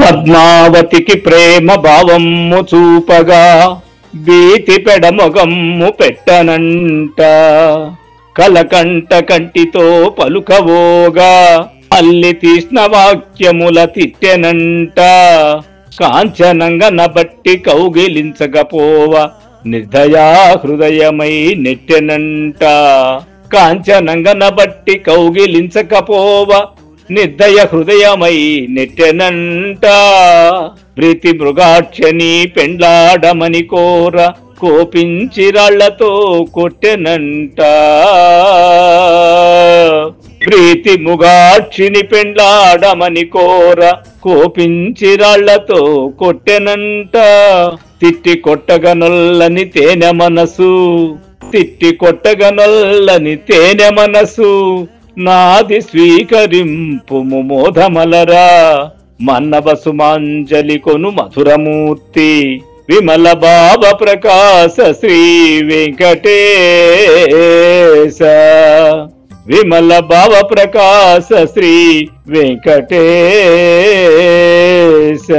పద్మావతికి ప్రేమ భావము చూపగా భీతి పెడమొగమ్ము పెట్టనంట. కలకంట కంటితో పలుకవోగా అల్లి తీసిన వాక్యముల తిట్టెనంట. కాంచనంగా నబట్టి కౌగిలించకపోవ నిర్దయా హృదయమై నెట్టెనంట. కాంచనంగా నబట్టి కౌగిలించకపోవ నిర్దయ హృదయమై నెట్టెనంట. ప్రీతి మృగాక్షని పెండ్లాడమని కోర కోపించి రాళ్లతో కొట్టెనంట. ప్రీతి మృగాక్షిని పెండ్లాడమని కోర కోపించి రాళ్లతో కొట్టెనంట. తిట్టి కొట్టగనొల్లని తేనె మనసు, తిట్టి కొట్టగనొల్లని తేనె మనసు, నాది స్వీకరింపు మోధమలరా. మన్నవసుమాంజలి కొను మధురమూర్తి విమల భావ ప్రకాశ శ్రీ వెంకటేశ. విమల భావ ప్రకాశ శ్రీ వెంకటేశ.